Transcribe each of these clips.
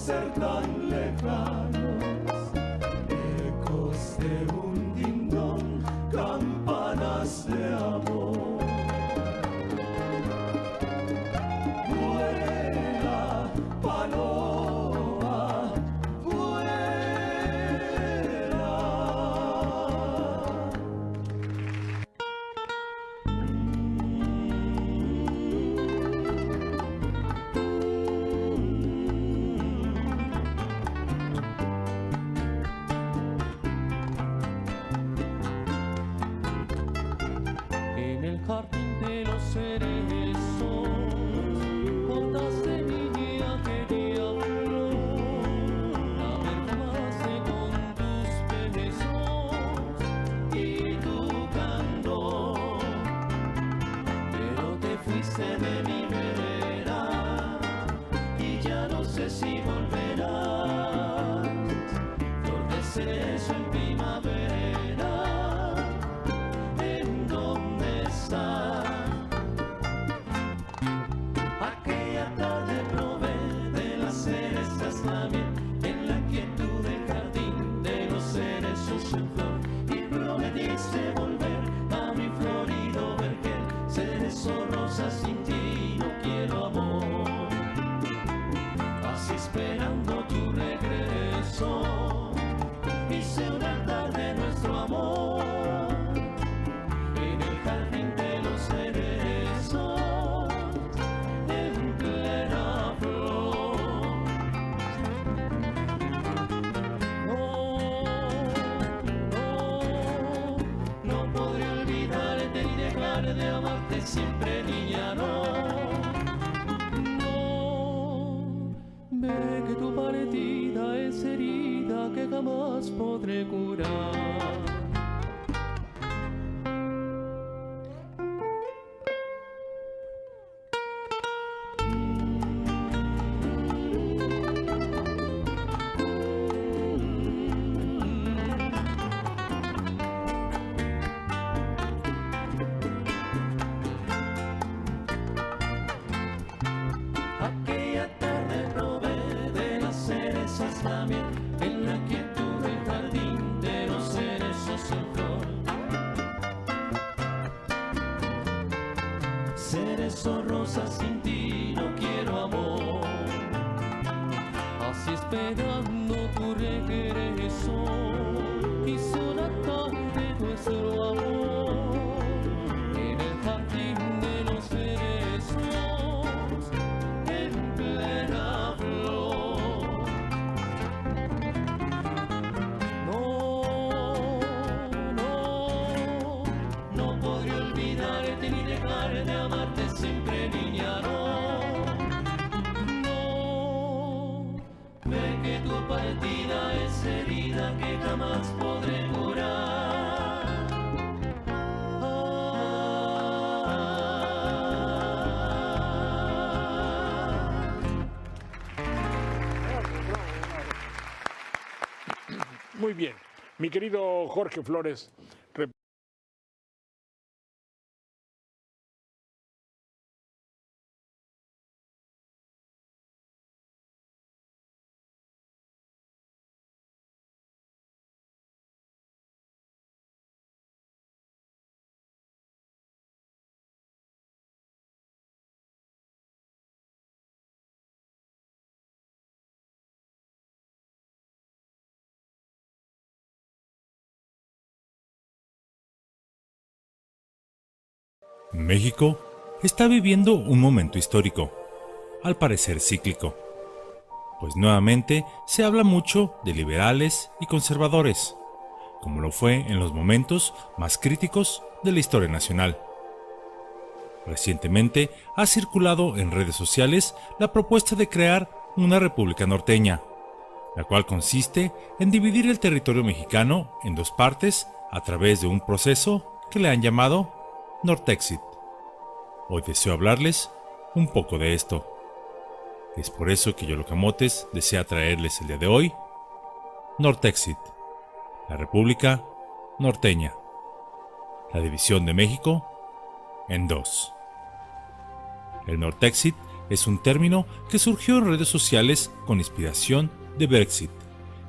ser tan lejanos, ecos de un dindón, campanas de amor. Vuela, paloma, vuela. En el jardín de los cerezos, gotas de niña quería flor, la perfumaste con tus besos y tu candor, pero te fuiste de mi vera y ya no sé si volverás, flor de cerezo en primavera. ¿En dónde estás? Aquella tarde probé de las cerezas la miel, en la quietud del jardín de los cerezos en flor, y prometiste volver a mi florido vergel. Cerezo rosa, sin ti no quiero amor, así esperando tu regreso, hice un altar de nuestro amor. En el jardín de los cerezos, en plena flor. No podré olvidarte ni dejar de amarte siempre, niña, no. Ve que tu partida es herida que jamás podré curar. Aquella tarde probé de las cerezas la miel, en la quietud del jardín de los cerezos en flor. Cerezo rosa, sin ti no quiero amor, así esperando tu regreso, hice una tarde nuestro amor. En el jardín de los cerezos, en plena flor. No podré olvidarte ni dejar de amarte siempre, niña, no. Ve que tu partida es herida que jamás podré curar. Muy bien. Mi querido Jorge Flores, México está viviendo un momento histórico, al parecer cíclico, pues nuevamente se habla mucho de liberales y conservadores, como lo fue en los momentos más críticos de la historia nacional. Recientemente ha circulado en redes sociales la propuesta de crear una república norteña, la cual consiste en dividir el territorio mexicano en dos partes a través de un proceso que le han llamado Nortexit. Hoy deseo hablarles un poco de esto. Es por eso que Yolocamotes desea traerles el día de hoy Nortexit, la República Norteña, la división de México en dos. El Nortexit es un término que surgió en redes sociales con inspiración de Brexit,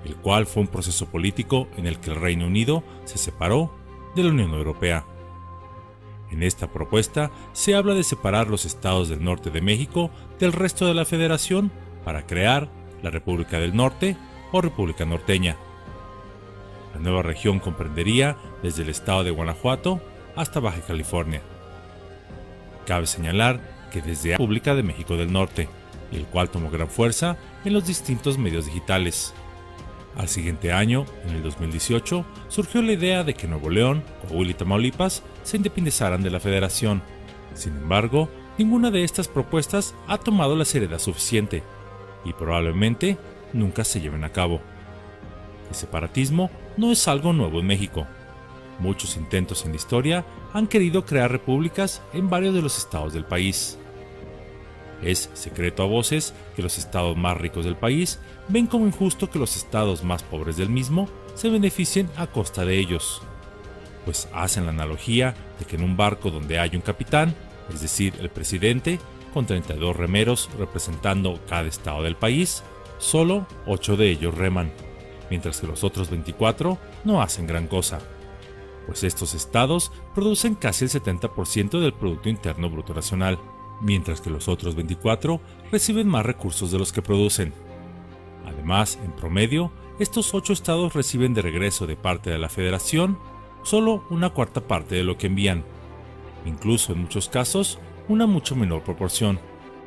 el cual fue un proceso político en el que el Reino Unido se separó de la Unión Europea. En esta propuesta se habla de separar los estados del norte de México del resto de la federación para crear la República del Norte o República Norteña. La nueva región comprendería desde el estado de Guanajuato hasta Baja California. Cabe señalar que desde la República de México del Norte, el cual tomó gran fuerza en los distintos medios digitales. Al siguiente año, en el 2018, surgió la idea de que Nuevo León, Coahuila y Tamaulipas se independizaran de la federación. Sin embargo, ninguna de estas propuestas ha tomado la seriedad suficiente y probablemente nunca se lleven a cabo. El separatismo no es algo nuevo en México. Muchos intentos en la historia han querido crear repúblicas en varios de los estados del país. Es secreto a voces que los estados más ricos del país ven como injusto que los estados más pobres del mismo se beneficien a costa de ellos, pues hacen la analogía de que en un barco donde hay un capitán, es decir, el presidente, con 32 remeros representando cada estado del país, solo 8 de ellos reman, mientras que los otros 24 no hacen gran cosa, pues estos estados producen casi el 70% del Producto Interno Bruto Nacional, mientras que los otros 24 reciben más recursos de los que producen. Además, en promedio, estos 8 estados reciben de regreso de parte de la Federación solo una cuarta parte de lo que envían, incluso en muchos casos una mucho menor proporción,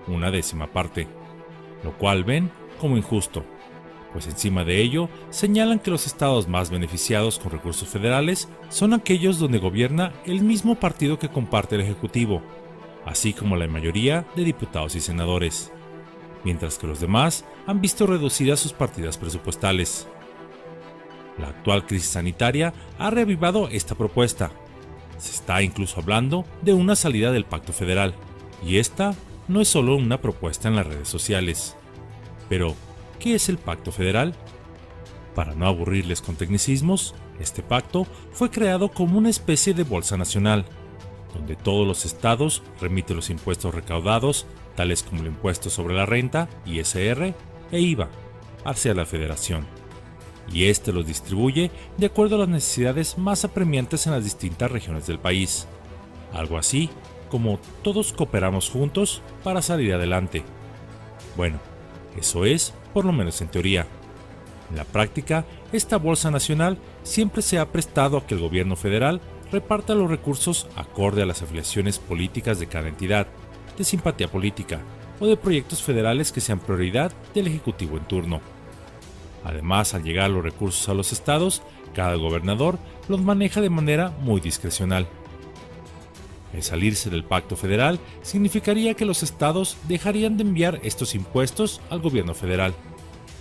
una décima parte, lo cual ven como injusto, pues encima de ello señalan que los estados más beneficiados con recursos federales son aquellos donde gobierna el mismo partido que comparte el Ejecutivo, así como la mayoría de diputados y senadores, mientras que los demás han visto reducidas sus partidas presupuestales. La actual crisis sanitaria ha reavivado esta propuesta. Se está incluso hablando de una salida del Pacto Federal, y esta no es solo una propuesta en las redes sociales. Pero, ¿qué es el Pacto Federal? Para no aburrirles con tecnicismos, este pacto fue creado como una especie de bolsa nacional, donde todos los estados remiten los impuestos recaudados, tales como el impuesto sobre la renta, ISR, e IVA, hacia la federación, y este los distribuye de acuerdo a las necesidades más apremiantes en las distintas regiones del país. Algo así como todos cooperamos juntos para salir adelante. Bueno, eso es, por lo menos en teoría. En la práctica, esta bolsa nacional siempre se ha prestado a que el gobierno federal reparta los recursos acorde a las afiliaciones políticas de cada entidad, de simpatía política o de proyectos federales que sean prioridad del Ejecutivo en turno. Además, al llegar los recursos a los estados, cada gobernador los maneja de manera muy discrecional. El salirse del Pacto Federal significaría que los estados dejarían de enviar estos impuestos al gobierno federal,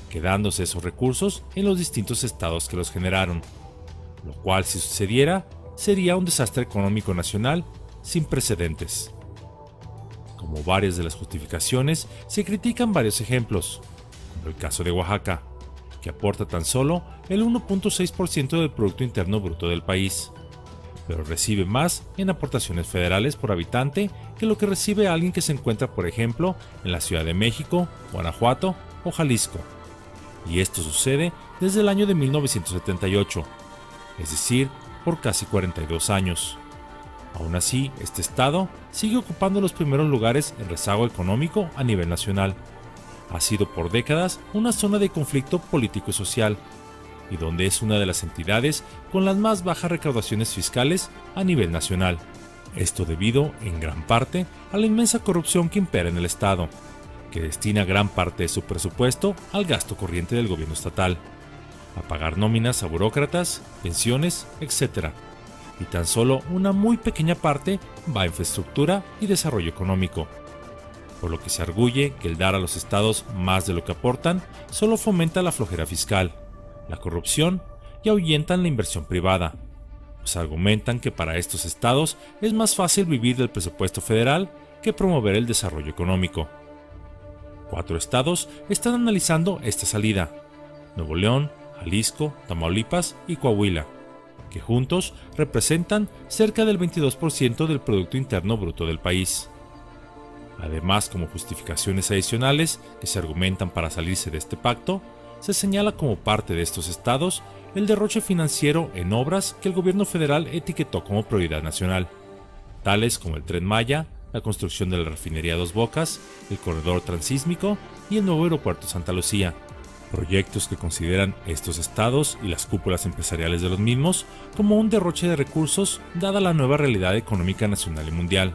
quedándose esos recursos en los distintos estados que los generaron, lo cual, si sucediera, sería un desastre económico nacional sin precedentes. Como varias de las justificaciones, se critican varios ejemplos, como el caso de Oaxaca, que aporta tan solo el 1.6% del Producto Interno Bruto del país, pero recibe más en aportaciones federales por habitante que lo que recibe alguien que se encuentra, por ejemplo, en la Ciudad de México, Guanajuato o Jalisco. Y esto sucede desde el año de 1978, es decir, por casi 42 años. Aún así, este estado sigue ocupando los primeros lugares en rezago económico a nivel nacional. Ha sido por décadas una zona de conflicto político y social, y donde es una de las entidades con las más bajas recaudaciones fiscales a nivel nacional. Esto debido, en gran parte, a la inmensa corrupción que impera en el estado, que destina gran parte de su presupuesto al gasto corriente del gobierno estatal, a pagar nóminas a burócratas, pensiones, etc. Y tan solo una muy pequeña parte va a infraestructura y desarrollo económico, por lo que se arguye que el dar a los estados más de lo que aportan solo fomenta la flojera fiscal, la corrupción y ahuyentan la inversión privada, pues argumentan que para estos estados es más fácil vivir del presupuesto federal que promover el desarrollo económico. 4 estados están analizando esta salida: Nuevo León, Jalisco, Tamaulipas y Coahuila, que juntos representan cerca del 22% del Producto Interno Bruto del país. Además, como justificaciones adicionales que se argumentan para salirse de este pacto, se señala como parte de estos estados el derroche financiero en obras que el gobierno federal etiquetó como prioridad nacional, tales como el Tren Maya, la construcción de la refinería Dos Bocas, el corredor transísmico y el nuevo aeropuerto Santa Lucía, proyectos que consideran estos estados y las cúpulas empresariales de los mismos como un derroche de recursos dada la nueva realidad económica nacional y mundial.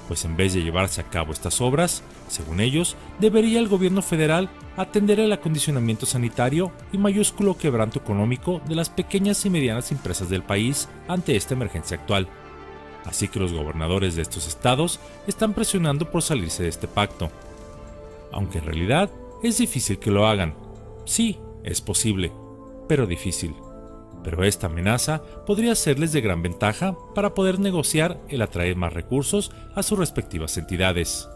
Pues en vez de llevarse a cabo estas obras, según ellos, debería el gobierno federal atender el acondicionamiento sanitario y mayúsculo quebranto económico de las pequeñas y medianas empresas del país ante esta emergencia actual. Así que los gobernadores de estos estados están presionando por salirse de este pacto. Aunque en realidad es difícil que lo hagan. Sí, es posible, pero difícil. Pero esta amenaza podría serles de gran ventaja para poder negociar el atraer más recursos a sus respectivas entidades.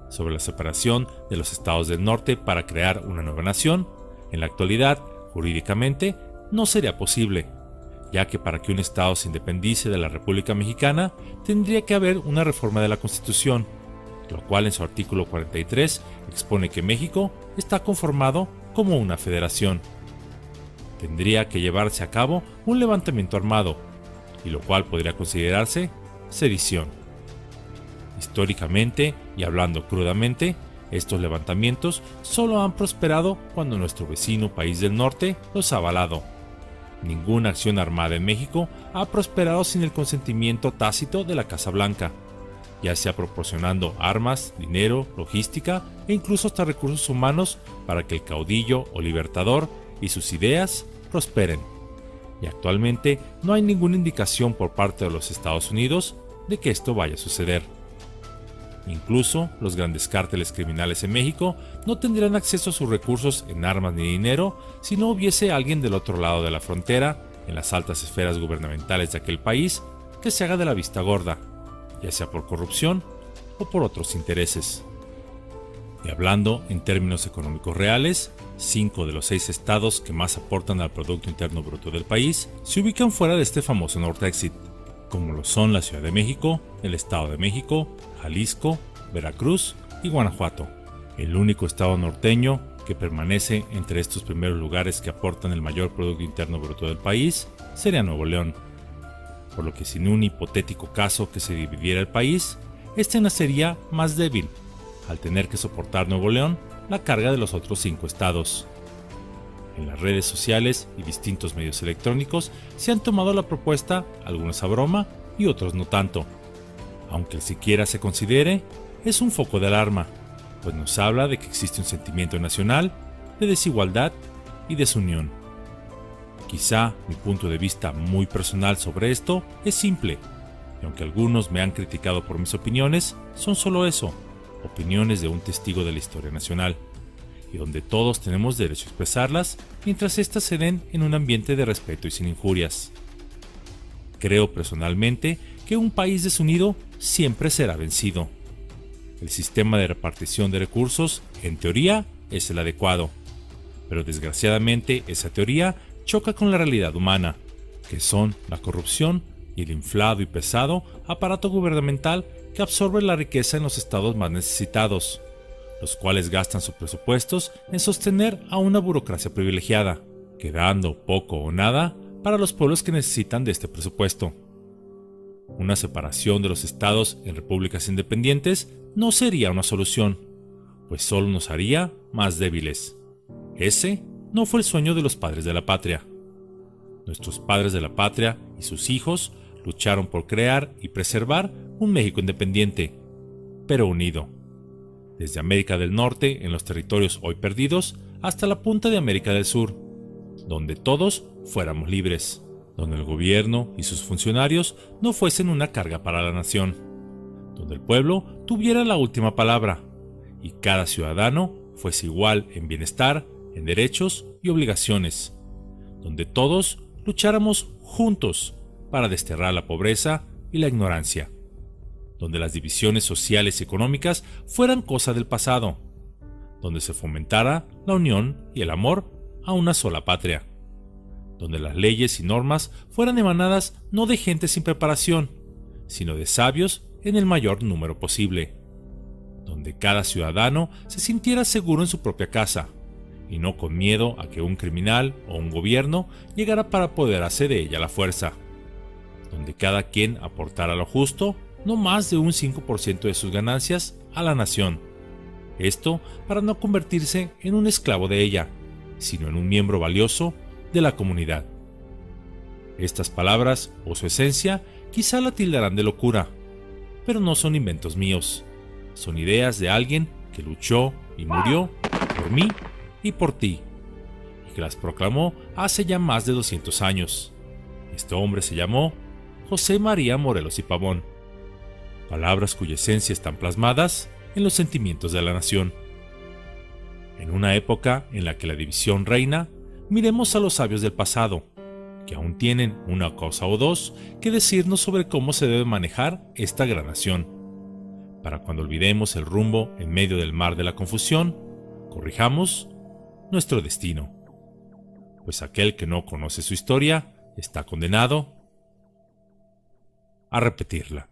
Sobre la separación de los estados del norte para crear una nueva nación, en la actualidad, jurídicamente, no sería posible, ya que para que un estado se independice de la República Mexicana tendría que haber una reforma de la Constitución, lo cual en su artículo 43 expone que México está conformado como una federación. Tendría que llevarse a cabo un levantamiento armado, y lo cual podría considerarse sedición. Históricamente, y hablando crudamente, estos levantamientos solo han prosperado cuando nuestro vecino país del norte los ha avalado. Ninguna acción armada en México ha prosperado sin el consentimiento tácito de la Casa Blanca, ya sea proporcionando armas, dinero, logística e incluso hasta recursos humanos para que el caudillo o libertador y sus ideas prosperen. Y actualmente no hay ninguna indicación por parte de los Estados Unidos de que esto vaya a suceder. Incluso los grandes cárteles criminales en México no tendrían acceso a sus recursos en armas ni dinero si no hubiese alguien del otro lado de la frontera, en las altas esferas gubernamentales de aquel país, que se haga de la vista gorda, ya sea por corrupción o por otros intereses. Y hablando en términos económicos reales, 5 de los 6 estados que más aportan al Producto Interno Bruto del país se ubican fuera de este famoso Nortexit, como lo son la Ciudad de México, el Estado de México, Jalisco, Veracruz y Guanajuato. El único estado norteño que permanece entre estos primeros lugares que aportan el mayor Producto Interno Bruto del país sería Nuevo León. Por lo que sin un hipotético caso que se dividiera el país, este nacería más débil, al tener que soportar Nuevo León la carga de los otros 5 estados. En las redes sociales y distintos medios electrónicos se han tomado la propuesta, algunos a broma y otros no tanto. Aunque siquiera se considere, es un foco de alarma, pues nos habla de que existe un sentimiento nacional de desigualdad y desunión. Quizá mi punto de vista muy personal sobre esto es simple, y aunque algunos me han criticado por mis opiniones, son solo eso, opiniones de un testigo de la historia nacional, y donde todos tenemos derecho a expresarlas mientras éstas se den en un ambiente de respeto y sin injurias. Creo personalmente que un país desunido siempre será vencido. El sistema de repartición de recursos, en teoría, es el adecuado, pero desgraciadamente esa teoría choca con la realidad humana, que son la corrupción y el inflado y pesado aparato gubernamental que absorbe la riqueza en los estados más necesitados, los cuales gastan sus presupuestos en sostener a una burocracia privilegiada, quedando poco o nada para los pueblos que necesitan de este presupuesto. Una separación de los estados en repúblicas independientes no sería una solución, pues solo nos haría más débiles. Ese no fue el sueño de los padres de la patria. Nuestros padres de la patria y sus hijos lucharon por crear y preservar un México independiente, pero unido. Desde América del Norte, en los territorios hoy perdidos, hasta la punta de América del Sur, donde todos fuéramos libres, donde el gobierno y sus funcionarios no fuesen una carga para la nación, donde el pueblo tuviera la última palabra y cada ciudadano fuese igual en bienestar, en derechos y obligaciones, donde todos lucháramos juntos para desterrar la pobreza y la ignorancia, donde las divisiones sociales y económicas fueran cosa del pasado, donde se fomentara la unión y el amor a una sola patria, donde las leyes y normas fueran emanadas no de gente sin preparación, sino de sabios en el mayor número posible, donde cada ciudadano se sintiera seguro en su propia casa, y no con miedo a que un criminal o un gobierno llegara para apoderarse de ella a la fuerza, donde cada quien aportara lo justo, no más de un 5% de sus ganancias, a la nación. Esto para no convertirse en un esclavo de ella, sino en un miembro valioso de la comunidad. Estas palabras, o su esencia, quizá la tildarán de locura, pero no son inventos míos. Son ideas de alguien que luchó y murió por mí y por ti, y que las proclamó hace ya más de 200 años. Este hombre se llamó José María Morelos y Pavón. Palabras cuya esencia están plasmadas en los sentimientos de la nación. En una época en la que la división reina, miremos a los sabios del pasado, que aún tienen una cosa o dos que decirnos sobre cómo se debe manejar esta gran nación. Para cuando olvidemos el rumbo en medio del mar de la confusión, corrijamos nuestro destino. Pues aquel que no conoce su historia está condenado a repetirla.